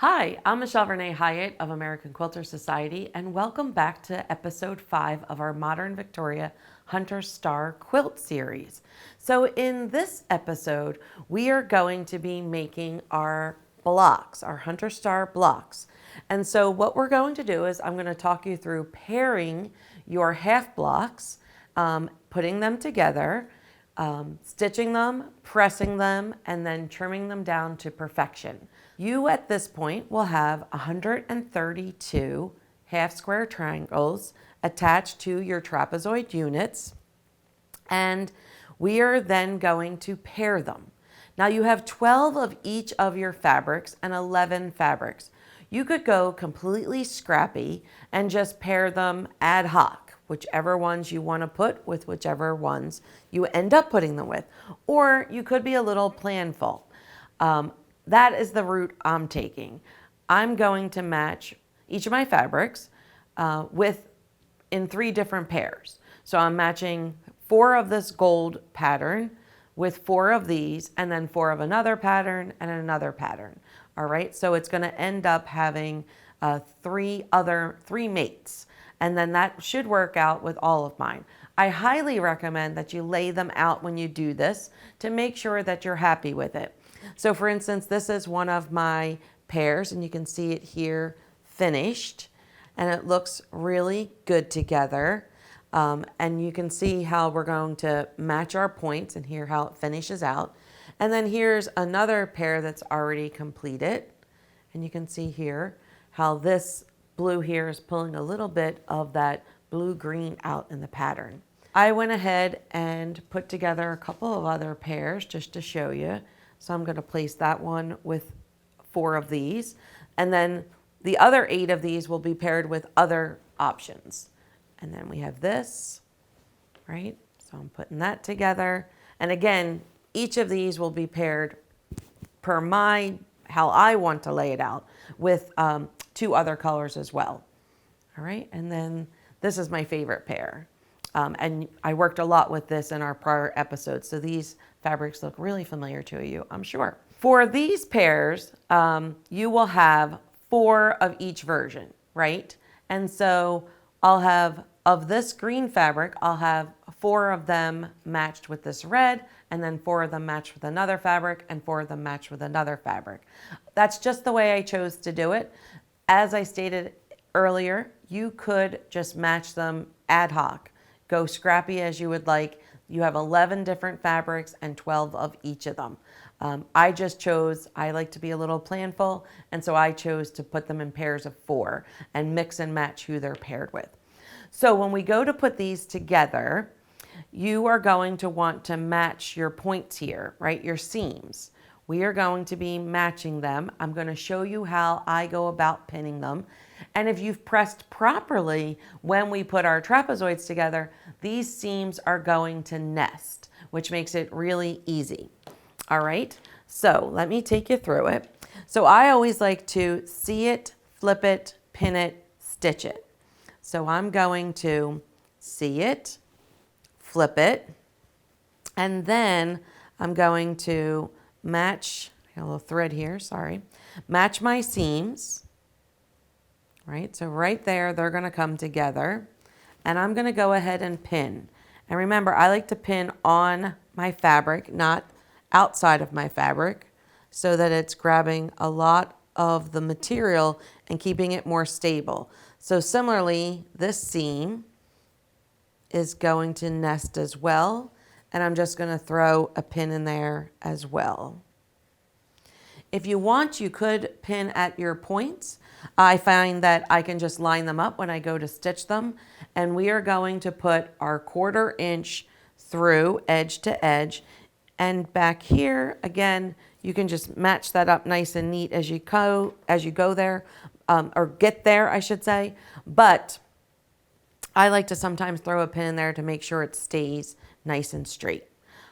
Hi, I'm Michelle Renee Hiatt of American Quilter Society, and welcome back to episode 5 of our Modern Victoria Hunter Star Quilt series. So in this episode, we are going to be making our blocks, our Hunter Star blocks. And so what we're going to do is I'm going to talk you through pairing your half blocks, putting them together, stitching them, pressing them, and then trimming them down to perfection. You at this point will have 132 half square triangles attached to your trapezoid units, and we are then going to pair them. Now you have 12 of each of your fabrics and 11 fabrics. You could go completely scrappy and just pair them ad hoc, whichever ones you want to put with whichever ones you end up putting them with. Or you could be a little planful. That is the route I'm taking. I'm going to match each of my fabrics in 3 different pairs. So I'm matching 4 of this gold pattern with 4 of these, and then 4 of another pattern and another pattern. All right, so it's going to end up having 3 mates, and then that should work out with all of mine. I highly recommend that you lay them out when you do this to make sure that you're happy with it. So for instance, this is one of my pairs, and you can see it here finished, and it looks really good together. And you can see how we're going to match our points and here how it finishes out. And then here's another pair that's already completed. And you can see here how this blue here is pulling a little bit of that blue-green out in the pattern. I went ahead and put together a couple of other pairs just to show you. So I'm going to place that one with 4 of these. And then the other 8 of these will be paired with other options. And then we have this, right? So I'm putting that together. And again, each of these will be paired per how I want to lay it out with 2 other colors as well. All right, and then this is my favorite pair. And I worked a lot with this in our prior episodes, so these fabrics look really familiar to you, I'm sure. For these pairs, you will have 4 of each version, right? And so I'll have, of this green fabric, I'll have 4 of them matched with this red, and then 4 of them matched with another fabric, and 4 of them matched with another fabric. That's just the way I chose to do it. As I stated earlier, you could just match them ad hoc. Go scrappy as you would like. You have 11 different fabrics and 12 of each of them. I just chose, I like to be a little planful, and so I chose to put them in pairs of 4 and mix and match who they're paired with. So when we go to put these together, you are going to want to match your points here, right? Your seams. We are going to be matching them. I'm going to show you how I go about pinning them. And if you've pressed properly when we put our trapezoids together, these seams are going to nest, which makes it really easy. All right, so let me take you through it. So I always like to see it, flip it, pin it, stitch it. So I'm going to see it, flip it, and then I'm going to match, I got a little thread here, sorry, match my seams, right? So right there, they're gonna come together, and I'm gonna go ahead and pin. And remember, I like to pin on my fabric, not outside of my fabric, so that it's grabbing a lot of the material and keeping it more stable. So similarly, this seam is going to nest as well, and I'm just going to throw a pin in there as well. If you want, you could pin at your points. I find that I can just line them up when I go to stitch them, and we are going to put our 1/4 inch through edge to edge, and back here again you can just match that up nice and neat as you go there, or get there I should say, but I like to sometimes throw a pin in there to make sure it stays nice and straight.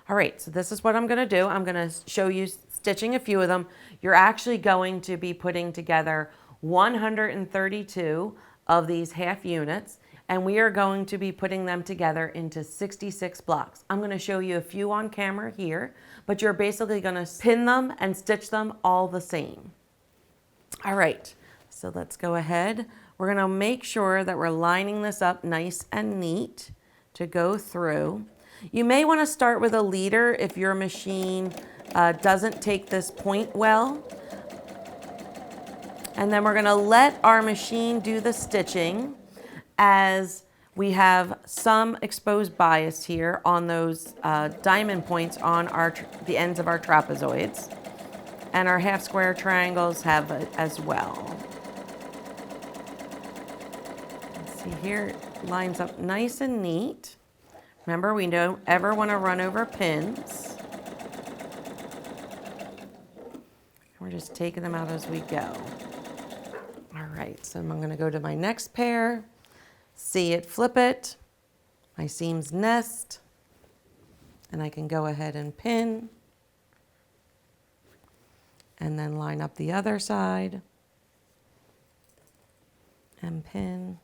All right, so this is what I'm gonna do. I'm gonna show you stitching a few of them. You're actually going to be putting together 132 of these half units, and we are going to be putting them together into 66 blocks. I'm gonna show you a few on camera here, but you're basically gonna pin them and stitch them all the same. All right, so let's go ahead. We're gonna make sure that we're lining this up nice and neat to go through. You may wanna start with a leader if your machine doesn't take this point well. And then we're gonna let our machine do the stitching as we have some exposed bias here on those diamond points on the ends of our trapezoids. And our half square triangles have it as well. Let's see here, it lines up nice and neat. Remember, we don't ever want to run over pins. We're just taking them out as we go. All right, so I'm going to go to my next pair, see it, flip it, my seams nest, and I can go ahead and pin, and then line up the other side, and pin,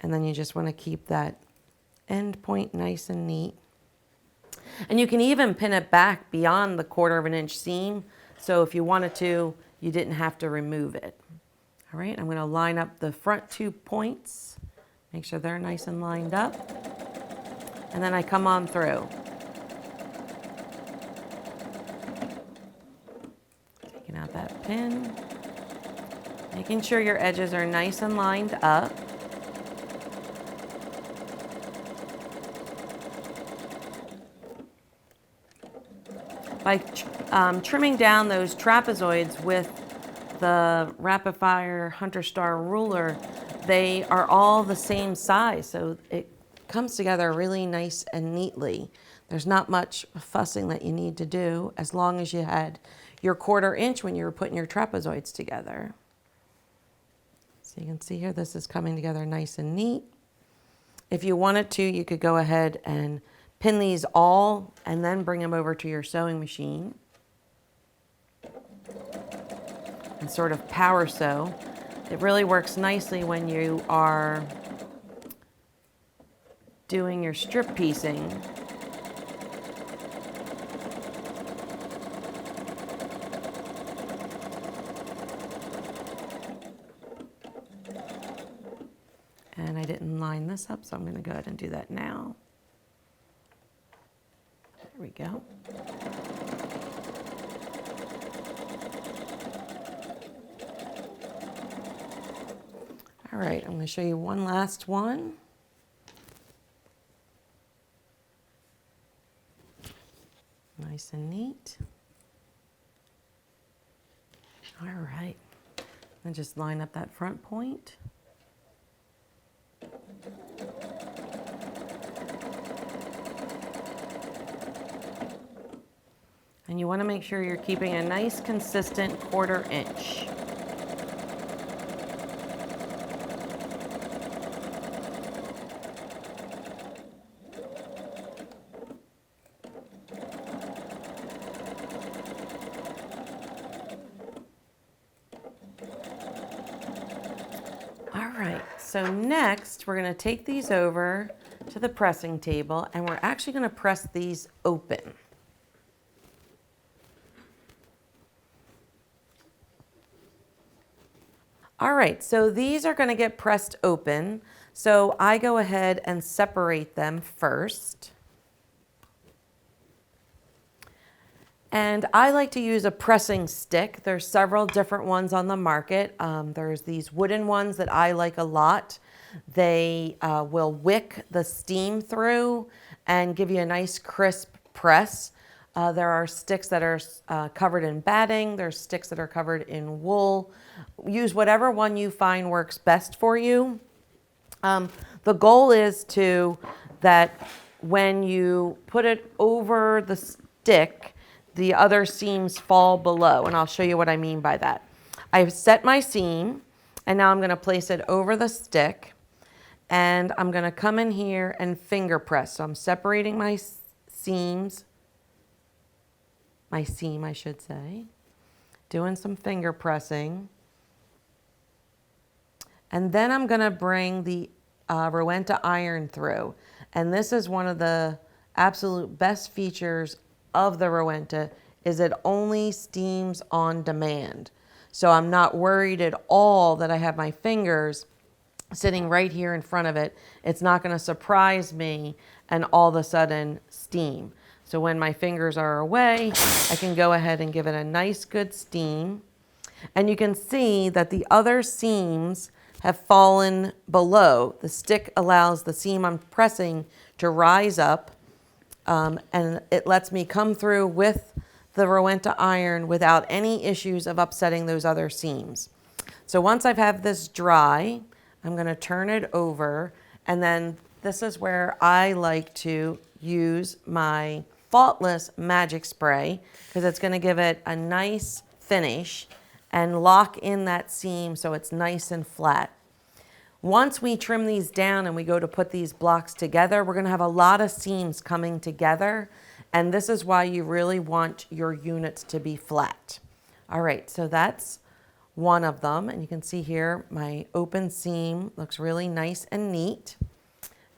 and then you just want to keep that end point nice and neat. And you can even pin it back beyond the 1/4 inch seam, so if you wanted to, you didn't have to remove it. All right, I'm going to line up the front 2 points, make sure they're nice and lined up, and then I come on through. Taking out that pin, making sure your edges are nice and lined up. By trimming down those trapezoids with the Rapid Fire Hunter Star ruler, they are all the same size, so it comes together really nice and neatly. There's not much fussing that you need to do as long as you had your 1/4 inch when you were putting your trapezoids together. So you can see here, this is coming together nice and neat. If you wanted to, you could go ahead and pin these all and then bring them over to your sewing machine and sort of power sew. It really works nicely when you are doing your strip piecing. And I didn't line this up, so I'm going to go ahead and do that now. There we go. All right, I'm going to show you one last one. Nice and neat. All right, and just line up that front point. And you want to make sure you're keeping a nice consistent 1/4 inch. All right, so next we're going to take these over to the pressing table and we're actually going to press these open. All right, so these are going to get pressed open. So I go ahead and separate them first. And I like to use a pressing stick. There's several different ones on the market. There's these wooden ones that I like a lot. They will wick the steam through and give you a nice crisp press. There are sticks that are covered in batting. There's sticks that are covered in wool. Use whatever one you find works best for you. The goal is that when you put it over the stick, the other seams fall below, and I'll show you what I mean by that. I've set my seam, and now I'm going to place it over the stick, and I'm going to come in here and finger press. So I'm separating my seams, my seam, I should say, doing some finger pressing. And then I'm going to bring the Rowenta iron through. And this is one of the absolute best features of the Rowenta, is it only steams on demand. So I'm not worried at all that I have my fingers sitting right here in front of it. It's not going to surprise me and all of a sudden steam. So when my fingers are away, I can go ahead and give it a nice good steam. And you can see that the other seams have fallen below. The stick allows the seam I'm pressing to rise up, and it lets me come through with the Rowenta iron without any issues of upsetting those other seams. So once I've had this dry, I'm going to turn it over, and then this is where I like to use my Faultless Magic Spray because it's going to give it a nice finish and lock in that seam so it's nice and flat. Once we trim these down and we go to put these blocks together, we're going to have a lot of seams coming together, and this is why you really want your units to be flat. All right, so that's one of them, and you can see here my open seam looks really nice and neat.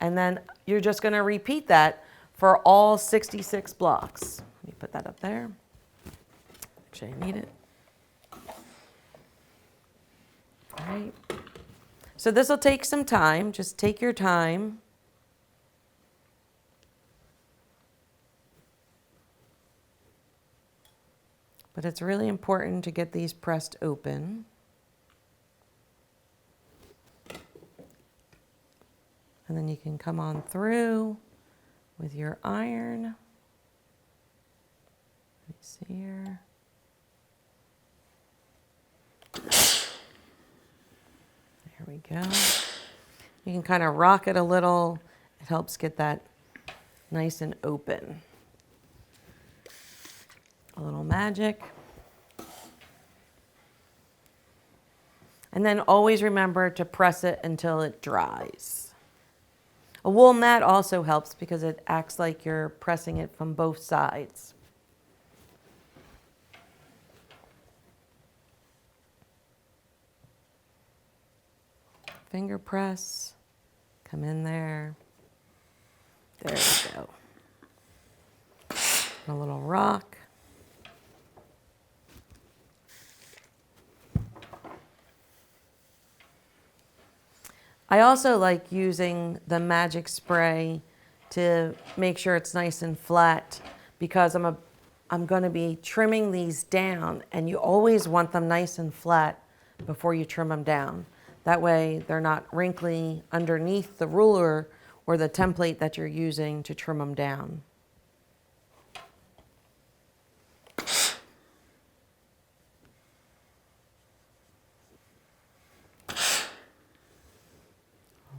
And then you're just going to repeat that for all 66 blocks. Let me put that up there. Actually, I need it. All right. So this will take some time. Just take your time. But it's really important to get these pressed open. And then you can come on through with your iron. Let me see here. There we go. You can kind of rock it a little. It helps get that nice and open. A little magic. And then always remember to press it until it dries. A wool mat also helps because it acts like you're pressing it from both sides. Finger press, come in there. There we go. And a little rock. I also like using the magic spray to make sure it's nice and flat because I'm going to be trimming these down, and you always want them nice and flat before you trim them down. That way they're not wrinkly underneath the ruler or the template that you're using to trim them down.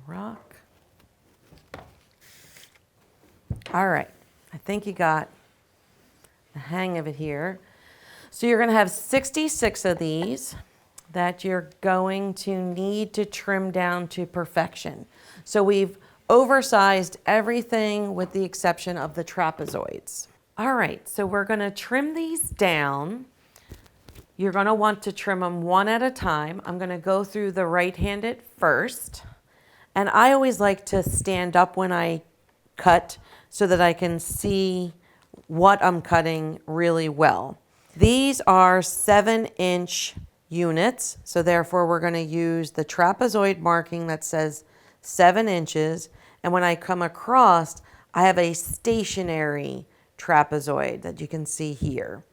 Rock. All right, I think you got the hang of it here. So you're going to have 66 of these that you're going to need to trim down to perfection. So we've oversized everything with the exception of the trapezoids. All right, so we're going to trim these down. You're going to want to trim them one at a time. I'm going to go through the right-handed first. And I always like to stand up when I cut so that I can see what I'm cutting really well. These are 7-inch units, so therefore we're going to use the trapezoid marking that says 7 inches. And when I come across, I have a stationary trapezoid that you can see here.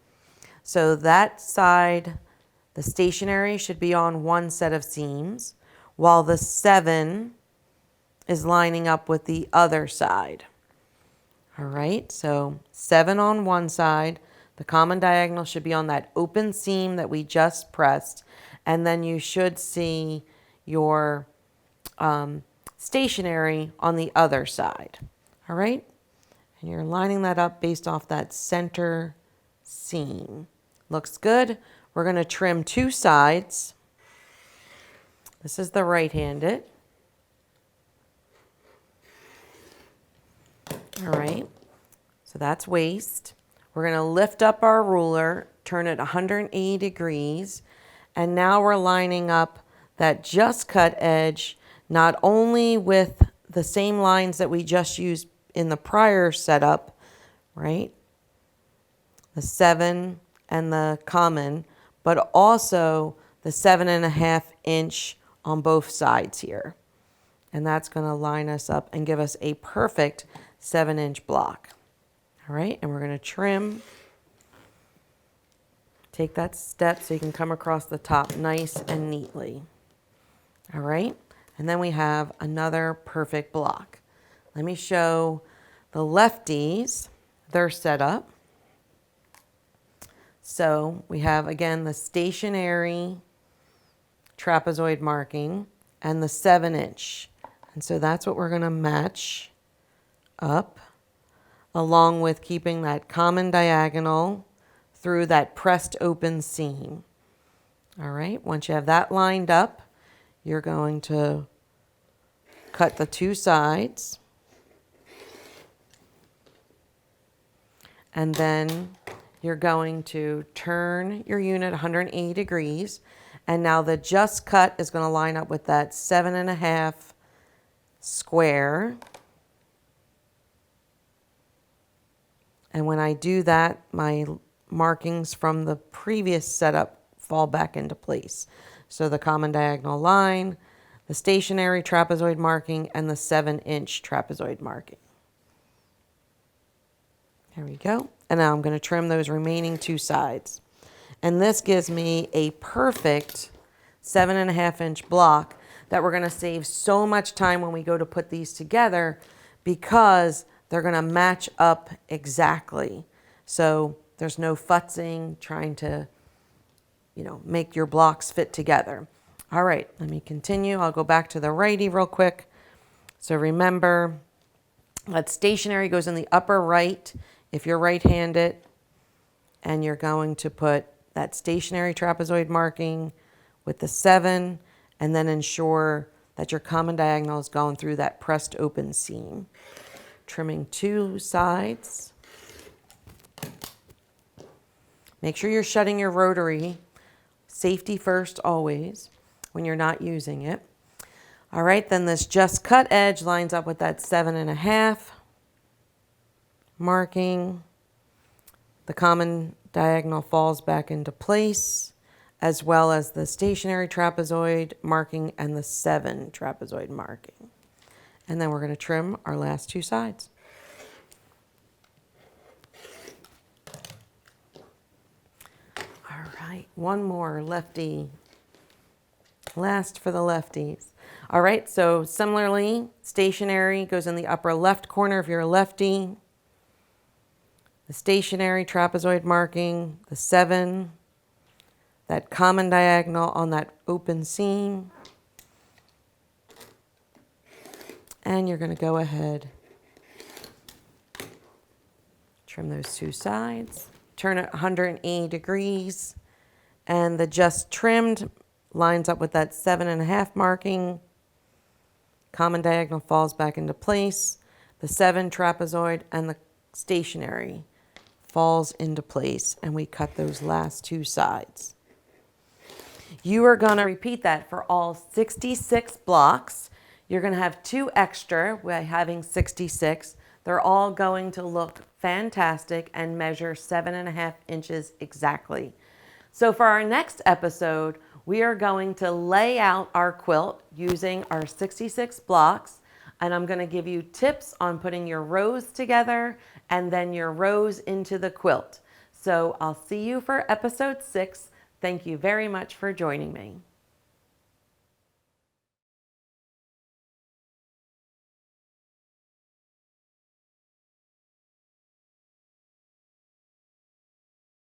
So that side, the stationary, should be on one set of seams, while the 7 is lining up with the other side. All right, so 7 on one side. The common diagonal should be on that open seam that we just pressed. And then you should see your stationary on the other side. All right, and you're lining that up based off that center seam. Looks good. We're going to trim 2 sides. This is the right-handed. All right, so that's waist. We're going to lift up our ruler, turn it 180 degrees, and now we're lining up that just cut edge, not only with the same lines that we just used in the prior setup, right? The 7 and the common, but also the 7.5-inch on both sides here. And that's going to line us up and give us a perfect 7-inch block. All right, and we're going to trim. Take that step so you can come across the top nice and neatly. All right, and then we have another perfect block. Let me show the lefties their setup. So we have, again, the stationary trapezoid marking and the 7-inch. And so that's what we're going to match up, along with keeping that common diagonal through that pressed open seam. All right, once you have that lined up, you're going to cut the two sides. And then you're going to turn your unit 180 degrees. And now the just cut is going to line up with that 7.5 square. And when I do that, my markings from the previous setup fall back into place. So the common diagonal line, the stationary trapezoid marking, and the 7-inch trapezoid marking. There we go. And now I'm going to trim those remaining two sides. And this gives me a perfect 7.5-inch block that we're going to save so much time when we go to put these together, because they're going to match up exactly. So there's no futzing trying to, make your blocks fit together. All right, let me continue. I'll go back to the righty real quick. So remember, that stationary goes in the upper right if you're right-handed, and you're going to put that stationary trapezoid marking with the 7, and then ensure that your common diagonal is going through that pressed open seam. Trimming two sides. Make sure you're shutting your rotary. Safety first always when you're not using it. All right, then this just cut edge lines up with that 7.5 marking. The common diagonal falls back into place, as well as the stationary trapezoid marking and the 7 trapezoid marking. And then we're going to trim our last two sides. All right, one more lefty. Last for the lefties. All right, so similarly, stationary goes in the upper left corner if you're a lefty. The stationary trapezoid marking, the 7, that common diagonal on that open seam. And you're going to go ahead, trim those two sides, turn it 180 degrees, and the just trimmed lines up with that 7.5 marking. Common diagonal falls back into place. The 7 trapezoid and the stationary falls into place, and we cut those last two sides. You are going to repeat that for all 66 blocks. You're going to have 2 extra by having 66. They're all going to look fantastic and measure 7.5 inches exactly. So for our next episode, we are going to lay out our quilt using our 66 blocks, and I'm going to give you tips on putting your rows together and then your rows into the quilt. So I'll see you for episode 6. Thank you very much for joining me.